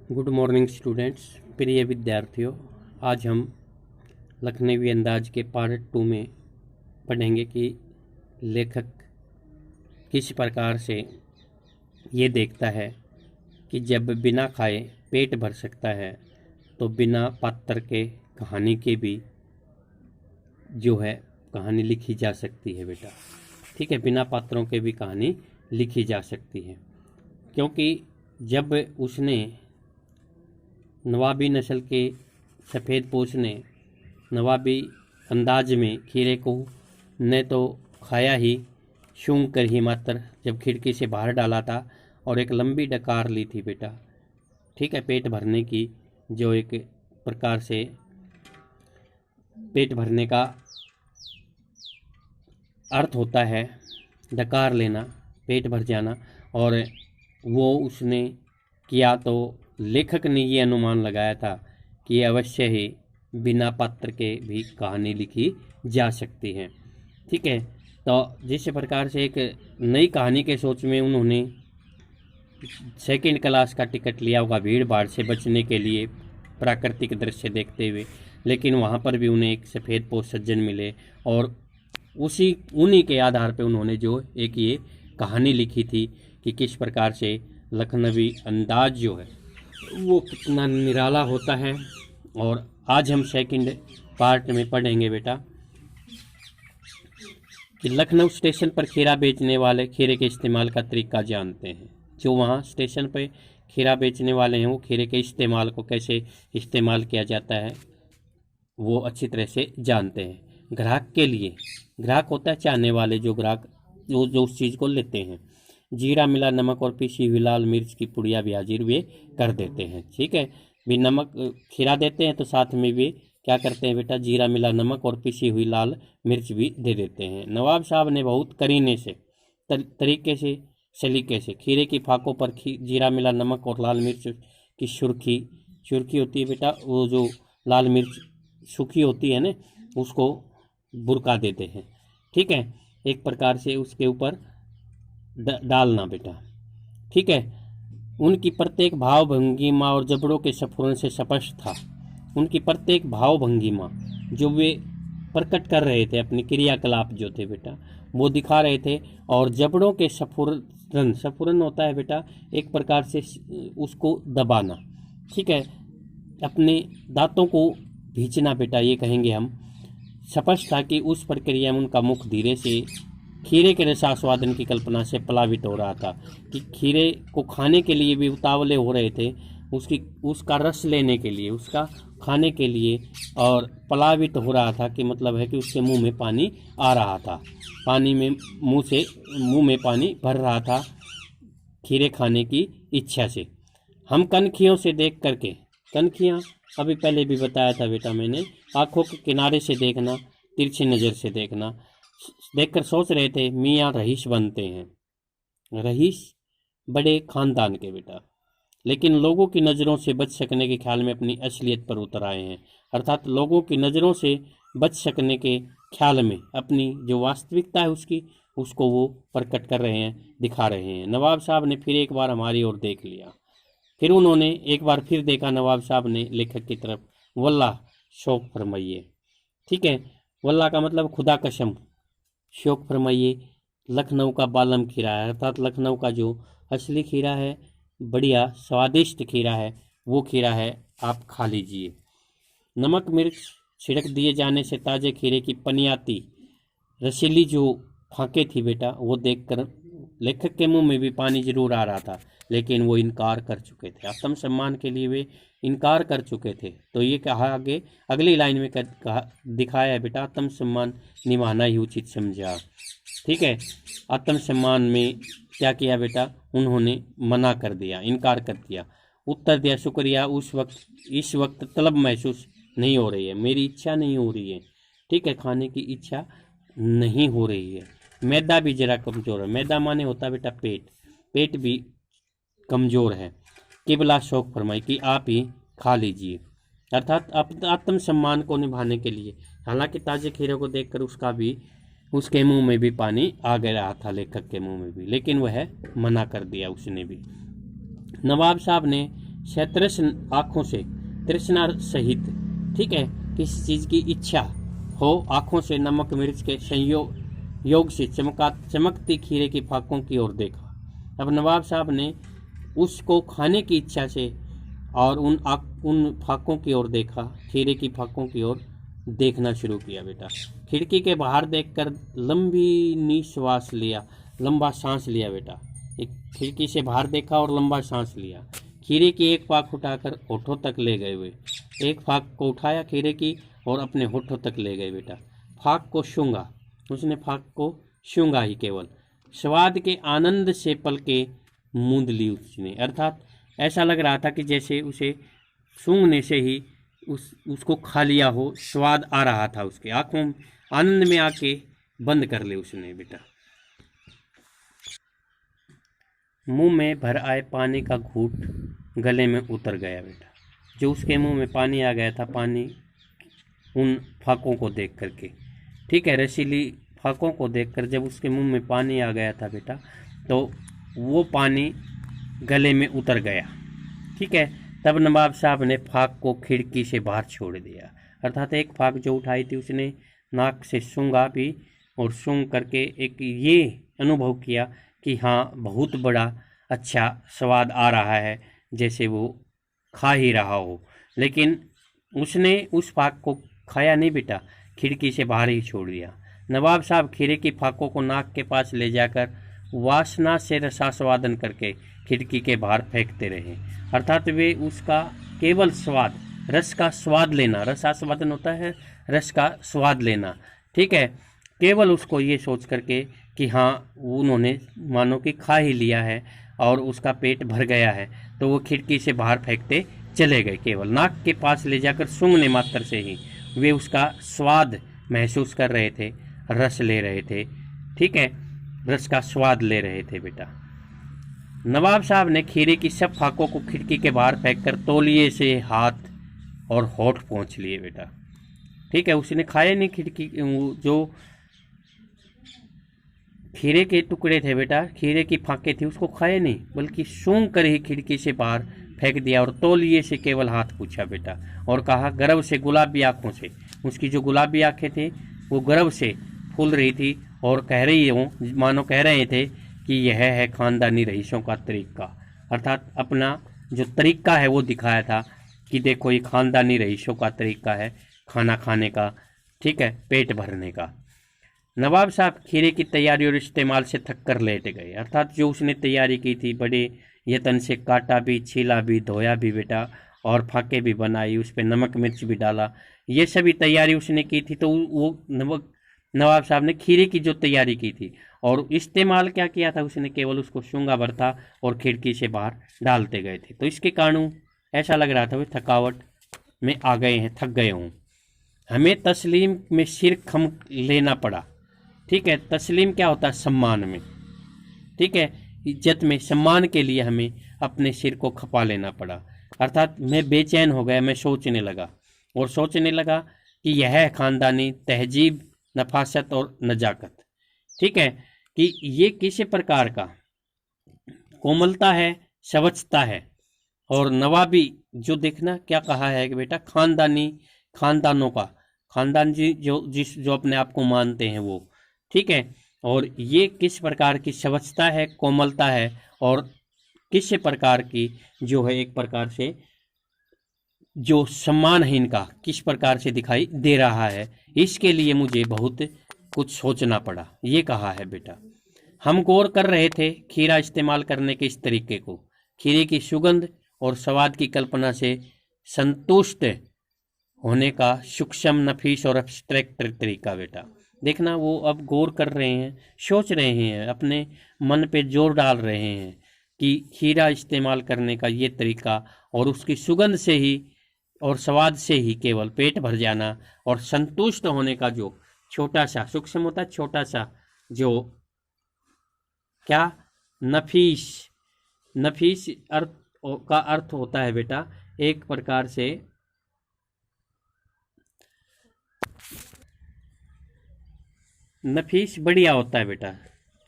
Good morning students, प्रिय विद्यार्थियों। आज हम लखनवी अंदाज के पार्ट 2 में पढ़ेंगे कि लेखक किस प्रकार से ये देखता है कि जब बिना खाए पेट भर सकता है तो बिना पात्र के कहानी के भी जो है कहानी लिखी जा सकती है बेटा। ठीक है, बिना पात्रों के भी कहानी लिखी जा सकती है, क्योंकि जब उसने नवाबी नस्ल के सफ़ेद पोश ने नवाबी अंदाज में खीरे को न तो खाया ही, सूंघ कर ही मात्र जब खिड़की से बाहर डाला था और एक लंबी डकार ली थी बेटा। ठीक है, पेट भरने की, जो एक प्रकार से पेट भरने का अर्थ होता है, डकार लेना, पेट भर जाना। और वो उसने किया तो लेखक ने ये अनुमान लगाया था कि अवश्य ही बिना पात्र के भी कहानी लिखी जा सकती है। ठीक है, तो जिस प्रकार से एक नई कहानी के सोच में उन्होंने सेकंड क्लास का टिकट लिया होगा भीड़ भाड़ से बचने के लिए, प्राकृतिक दृश्य देखते हुए, लेकिन वहाँ पर भी उन्हें एक सफ़ेद पोश सज्जन मिले और उन्हीं के आधार पे उन्होंने जो एक ये कहानी लिखी थी कि किस प्रकार से लखनवी अंदाज जो है वो कितना निराला होता है। और आज हम सेकंड पार्ट में पढ़ेंगे बेटा कि लखनऊ स्टेशन पर खीरा बेचने वाले खीरे के इस्तेमाल का तरीका जानते हैं। जो वहाँ स्टेशन पर खीरा बेचने वाले हैं वो खीरे के इस्तेमाल को कैसे इस्तेमाल किया जाता है वो अच्छी तरह से जानते हैं। ग्राहक के लिए, ग्राहक होता है चाहने वाले, जो ग्राहक जो उस चीज़ को लेते हैं, जीरा मिला नमक और पिसी हुई लाल मिर्च की पुड़िया भी हाजिर वे कर देते हैं। ठीक है, भी नमक खीरा देते हैं तो साथ में भी क्या करते हैं बेटा, जीरा मिला नमक और पिसी हुई लाल मिर्च भी दे देते हैं। नवाब साहब ने बहुत करीने से तरीके से सलीके से खीरे की फाकों पर जीरा मिला नमक और लाल मिर्च की सुर्खी होती है बेटा, वो जो लाल मिर्च सूखी होती है ना, उसको बुरका देते हैं। ठीक है, एक प्रकार से उसके ऊपर डालना बेटा। ठीक है, उनकी प्रत्येक भाव भंगिमा और जबड़ों के स्फुरन से स्पष्ट था। उनकी प्रत्येक भाव भंगिमा जो वे प्रकट कर रहे थे, अपने क्रियाकलाप जो थे बेटा वो दिखा रहे थे, और जबड़ों के स्फुरन होता है बेटा एक प्रकार से उसको दबाना। ठीक है, अपने दांतों को भींचना बेटा, ये कहेंगे हम। स्पष्ट था कि उस प्रक्रिया में उनका मुख धीरे से खीरे के रसास्वादन की कल्पना से प्लावित हो रहा था, कि खीरे को खाने के लिए भी उतावले हो रहे थे, उसका रस लेने के लिए, उसका खाने के लिए, और प्लावित हो रहा था कि मतलब है कि उसके मुंह में पानी आ रहा था, पानी में मुंह में पानी भर रहा था खीरे खाने की इच्छा से। हम कनखियों से देख करके, कनखियाँ अभी पहले भी बताया था बेटा मैंने, आंखों के किनारे से देखना, तिरछी नज़र से देखना, देखकर सोच रहे थे मियाँ रईस बनते हैं, रईस बड़े खानदान के बेटा, लेकिन लोगों की नज़रों से बच सकने के ख्याल में अपनी असलियत पर उतर आए हैं। अर्थात लोगों की नज़रों से बच सकने के ख्याल में अपनी जो वास्तविकता है उसको वो प्रकट कर रहे हैं, दिखा रहे हैं। नवाब साहब ने फिर एक बार हमारी ओर देख लिया, फिर उन्होंने एक बार फिर देखा नवाब साहब ने लेखक की तरफ। वल्लाह शौक फरमाइए। ठीक है, वल्लाह का मतलब खुदा कसम, शौक फरमाइए, लखनऊ का बालम खीरा है, अर्थात लखनऊ का जो असली खीरा है, बढ़िया स्वादिष्ट खीरा है, वो खीरा है, आप खा लीजिए। नमक मिर्च छिड़क दिए जाने से ताज़े खीरे की पनियाती रसीली जो फांके थी बेटा, वो देखकर लेखक के मुंह में भी पानी जरूर आ रहा था, लेकिन वो इनकार कर चुके थे। आत्मसम्मान के लिए वे इनकार कर चुके थे। तो ये कहा आगे अगली लाइन में दिखाया है बेटा, आत्मसम्मान निभाना ही उचित समझा। ठीक है, आत्मसम्मान में क्या किया बेटा, उन्होंने मना कर दिया, इनकार कर दिया, उत्तर दिया शुक्रिया, इस वक्त तलब महसूस नहीं हो रही है, मेरी इच्छा नहीं हो रही है। ठीक है, खाने की इच्छा नहीं हो रही है। मैदा भी जरा कमज़ोर है, मैदा माने होता बेटा पेट, पेट भी कमज़ोर है। किबला शौक फरमाई कि आप ही खा लीजिए, अर्थात आत्मसम्मान को निभाने के लिए। हालांकि ताज़े खीरे को देखकर उसके मुंह में भी पानी आ गया था, लेखक के मुंह में भी, लेकिन वह मना कर दिया उसने भी। नवाब साहब ने सतृष्ण आँखों से, तृष्णा सहित, ठीक है, किसी चीज़ की इच्छा हो, आँखों से नमक मिर्च के योग से चमकती खीरे की फाकों की ओर देखा। अब नवाब साहब ने उसको खाने की इच्छा से और उन फाकों की ओर देखा, खीरे की फाकों की ओर देखना शुरू किया बेटा। खिड़की के बाहर देखकर लंबा सांस लिया बेटा। एक खिड़की से बाहर देखा और लंबा सांस लिया। खीरे की एक फाक उठाकर होठों तक ले गए हुए, एक फाक को उठाया खीरे की और अपने होठों तक ले गए बेटा। फाक को सूंघा, उसने फाक को सूंघा ही केवल। स्वाद के आनंद से पलके मूंद ली उसने, अर्थात ऐसा लग रहा था कि जैसे उसे सूंघने से ही उसको खा लिया हो, स्वाद आ रहा था उसके आंखों, आनंद में आके बंद कर ले उसने बेटा। मुंह में भर आए पानी का घूंट गले में उतर गया बेटा। जो उसके मुंह में पानी आ गया था, पानी उन फाकों को देख करके, ठीक है, रसीली फाकों को देखकर जब उसके मुंह में पानी आ गया था बेटा, तो वो पानी गले में उतर गया, ठीक है। तब नवाब साहब ने फाक को खिड़की से बाहर छोड़ दिया, अर्थात एक फाक जो उठाई थी उसने नाक से सूंघा भी और सूंघ करके एक ये अनुभव किया कि हाँ, बहुत बड़ा अच्छा स्वाद आ रहा है, जैसे वो खा ही रहा हो। लेकिन उसने उस फाक को खाया नहीं बेटा, खिड़की से बाहर ही छोड़ दिया। नवाब साहब खीरे की फाकों को नाक के पास ले जाकर वासना से रसास्वादन करके खिड़की के बाहर फेंकते रहे, अर्थात वे उसका केवल स्वाद, रस का स्वाद लेना, रसास्वादन होता है रस का स्वाद लेना, ठीक है, केवल उसको ये सोच करके कि हाँ, उन्होंने मानो कि खा ही लिया है और उसका पेट भर गया है, तो वो खिड़की से बाहर फेंकते चले गए। केवल नाक के पास ले जाकर सूंघने मात्र से ही वे उसका स्वाद महसूस कर रहे थे, रस ले रहे थे, ठीक है, रस का स्वाद ले रहे थे बेटा। नवाब साहब ने खीरे की सब फाकों को खिड़की के बाहर फेंककर तौलिए से हाथ और होठ पोंछ लिए बेटा, ठीक है। उसने खाया नहीं, खिड़की जो खीरे के टुकड़े थे बेटा, खीरे की फाके थी, उसको खाया नहीं, बल्कि सूंघ कर ही खिड़की से बाहर फेंक दिया और तौलिए से केवल हाथ पूछा बेटा, और कहा गर्व से, गुलाबी आंखों से, उसकी जो गुलाबी आंखें थी वो गर्व से फूल रही थी और कह रही हूँ, मानो कह रहे थे कि यह है खानदानी रईसों का तरीका, अर्थात अपना जो तरीका है वो दिखाया था कि देखो ये खानदानी रईसों का तरीका है खाना खाने का, ठीक है, पेट भरने का। नवाब साहब खीरे की तैयारी और इस्तेमाल से थक कर लेट गए, अर्थात जो उसने तैयारी की थी बड़े यतन से, काटा भी, छीला भी, धोया भी बेटा, और फाके भी बनाई, उस पर नमक मिर्च भी डाला, ये सभी तैयारी उसने की थी। तो वो नवाब साहब ने खीरे की जो तैयारी की थी और इस्तेमाल क्या किया था, उसने केवल उसको सूंघा भर था और खिड़की से बाहर डालते गए थे। तो इसके कारण ऐसा लग रहा था वे थकावट में आ गए हैं, थक गए हों। हमें तस्लीम में सिर खम लेना पड़ा, ठीक है, तस्लीम क्या होता है, सम्मान में, ठीक है, इज्जत में, सम्मान के लिए हमें अपने सिर को खपा लेना पड़ा, अर्थात मैं बेचैन हो गया, मैं सोचने लगा कि यह है खानदानी तहजीब, नफासत और नजाकत, ठीक है, कि ये किस प्रकार का कोमलता है, स्वच्छता है और नवाबी, जो देखना क्या कहा है कि बेटा खानदानी, खानदानों का, खानदान जी जो अपने आप को मानते हैं वो, ठीक है, और ये किस प्रकार की स्वच्छता है, कोमलता है और किस प्रकार की जो है एक प्रकार से जो सम्मान है इनका किस प्रकार से दिखाई दे रहा है, इसके लिए मुझे बहुत कुछ सोचना पड़ा, ये कहा है बेटा। हम गौर कर रहे थे खीरा इस्तेमाल करने के इस तरीके को, खीरे की सुगंध और स्वाद की कल्पना से संतुष्ट होने का सूक्ष्म, नफीस और एब्स्ट्रैक्ट तरीका बेटा। देखना वो अब गौर कर रहे हैं, सोच रहे हैं, अपने मन पे जोर डाल रहे हैं कि खीरा इस्तेमाल करने का ये तरीका और उसकी सुगंध से ही और स्वाद से ही केवल पेट भर जाना और संतुष्ट होने का जो छोटा सा, सूक्ष्म होता है छोटा सा, जो क्या, नफीस, नफीस अर्थ का अर्थ होता है बेटा एक प्रकार से नफीस बढ़िया होता है बेटा,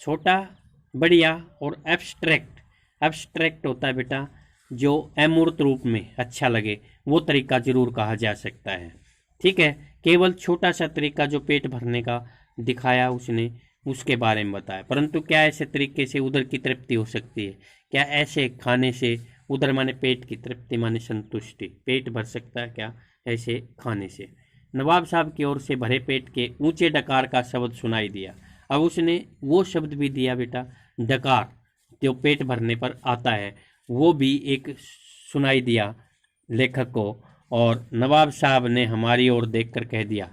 छोटा बढ़िया, और एब्स्ट्रैक्ट, एब्स्ट्रैक्ट होता है बेटा जो अमूर्त रूप में अच्छा लगे वो तरीका जरूर कहा जा सकता है। ठीक है, केवल छोटा सा तरीका जो पेट भरने का दिखाया उसने, उसके बारे में बताया। परंतु क्या ऐसे तरीके से उधर की तृप्ति हो सकती है? क्या ऐसे खाने से उधर माने पेट की तृप्ति माने संतुष्टि, पेट भर सकता है क्या ऐसे खाने से? नवाब साहब की ओर से भरे पेट के ऊंचे डकार का शब्द सुनाई दिया। अब उसने वो शब्द भी दिया बेटा, डकार जो पेट भरने पर आता है, वो भी एक सुनाई दिया लेखक को। और नवाब साहब ने हमारी ओर देखकर कह दिया।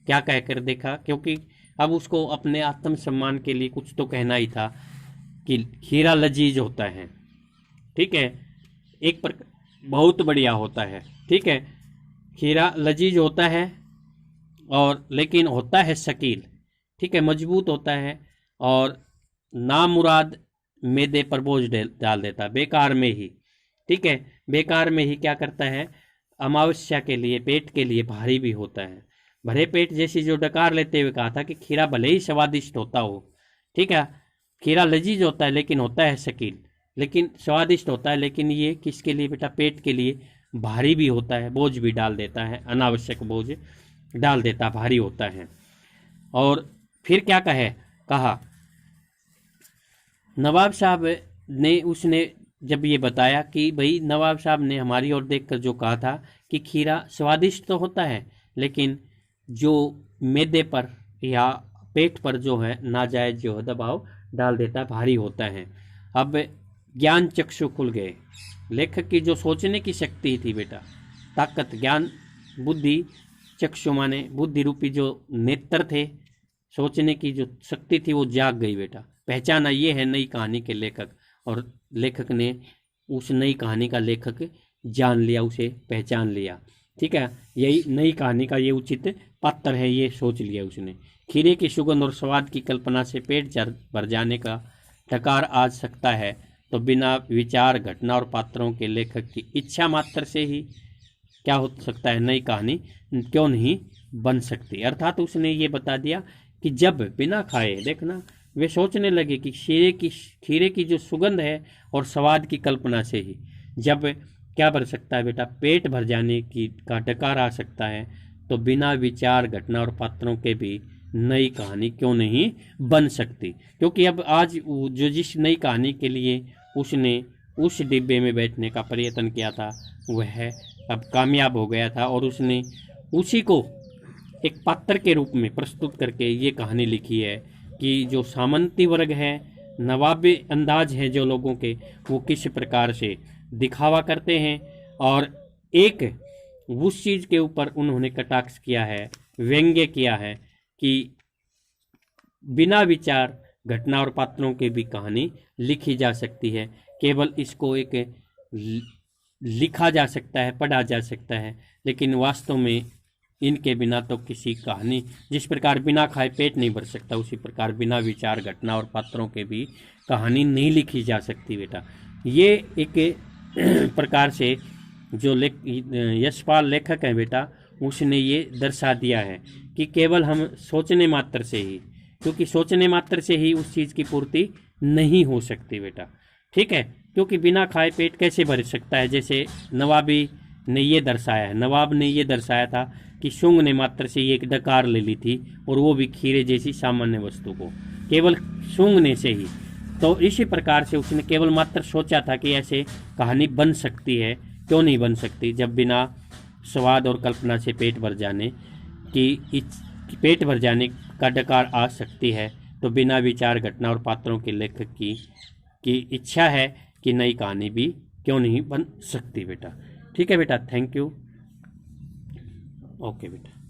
क्या कहकर देखा? क्योंकि अब उसको अपने आत्मसम्मान के लिए कुछ तो कहना ही था कि खीरा लजीज होता है। ठीक है, एक पर बहुत बढ़िया होता है। ठीक है, खीरा लजीज होता है और लेकिन होता है शकील। ठीक है, मजबूत होता है और नामुराद मैदे पर बोझ डाल देता है, बेकार में ही। ठीक है, बेकार में ही क्या करता है, अमावस्या के लिए, पेट के लिए भारी भी होता है। भरे पेट जैसी जो डकार लेते हुए कहा था कि खीरा भले ही स्वादिष्ट होता हो, ठीक है, खीरा लजीज होता है लेकिन होता है शकील, लेकिन स्वादिष्ट होता है, लेकिन ये किसके लिए बेटा? पेट के लिए भारी भी होता है, बोझ भी डाल देता है, अनावश्यक बोझ डाल देता, भारी होता है। और फिर क्या कहा नवाब साहब ने, उसने जब ये बताया कि भाई नवाब साहब ने हमारी ओर देखकर जो कहा था कि खीरा स्वादिष्ट तो होता है लेकिन जो मैदे पर या पेट पर जो है नाजायज जो है दबाव डाल देता, भारी होता है। अब ज्ञान चक्षु खुल गए। लेखक की जो सोचने की शक्ति थी बेटा, ताकत, ज्ञान, बुद्धि, चक्षु माने बुद्धि रूपी जो नेत्र थे, सोचने की जो शक्ति थी वो जाग गई बेटा। पहचाना ये है नई कहानी के लेखक, और लेखक ने उस नई कहानी का लेखक जान लिया, उसे पहचान लिया। ठीक है, यही नई कहानी का ये उचित पात्र है, ये सोच लिया उसने। खीरे की सुगंध और स्वाद की कल्पना से पेट भर जाने का डकार आ सकता है तो बिना विचार, घटना और पात्रों के लेखक की इच्छा मात्र से ही क्या हो सकता है, नई कहानी क्यों नहीं बन सकती। अर्थात उसने ये बता दिया कि जब बिना खाए, देखना, वे सोचने लगे कि खीरे की जो सुगंध है और स्वाद की कल्पना से ही जब क्या भर सकता है बेटा, पेट भर जाने की का डकार आ सकता है तो बिना विचार, घटना और पात्रों के भी नई कहानी क्यों नहीं बन सकती। क्योंकि अब आज जो जिस नई कहानी के लिए उसने उस डिब्बे में बैठने का प्रयत्न किया था वह अब कामयाब हो गया था, और उसने उसी को एक पात्र के रूप में प्रस्तुत करके ये कहानी लिखी है कि जो सामंती वर्ग है, नवाबी अंदाज है जो लोगों के, वो किस प्रकार से दिखावा करते हैं, और एक उस चीज़ के ऊपर उन्होंने कटाक्ष किया है, व्यंग्य किया है कि बिना विचार, घटना और पात्रों के भी कहानी लिखी जा सकती है। केवल इसको एक लिखा जा सकता है, पढ़ा जा सकता है, लेकिन वास्तव में इनके बिना तो किसी कहानी, जिस प्रकार बिना खाए पेट नहीं भर सकता, उसी प्रकार बिना विचार, घटना और पात्रों के भी कहानी नहीं लिखी जा सकती बेटा। ये एक प्रकार से जो यशपाल लेखक है बेटा, उसने ये दर्शा दिया है कि केवल हम सोचने मात्र से ही, क्योंकि सोचने मात्र से ही उस चीज़ की पूर्ति नहीं हो सकती बेटा। ठीक है, क्योंकि बिना खाए पेट कैसे भर सकता है? जैसे नवाबी ने ये दर्शाया है, नवाब ने ये दर्शाया था कि सूंघने मात्र से ये एक डकार ले ली थी, और वो भी खीरे जैसी सामान्य वस्तु को केवल सूंघने से ही। तो इसी प्रकार से उसने केवल मात्र सोचा था कि ऐसे कहानी बन सकती है, क्यों नहीं बन सकती, जब बिना स्वाद और कल्पना से पेट भर जाने पेट भर जाने का डकार आ सकती है तो बिना विचार, घटना और पात्रों के लेखक की इच्छा है कि नई कहानी भी क्यों नहीं बन सकती बेटा। ठीक है बेटा, थैंक यू। ओके बेटा।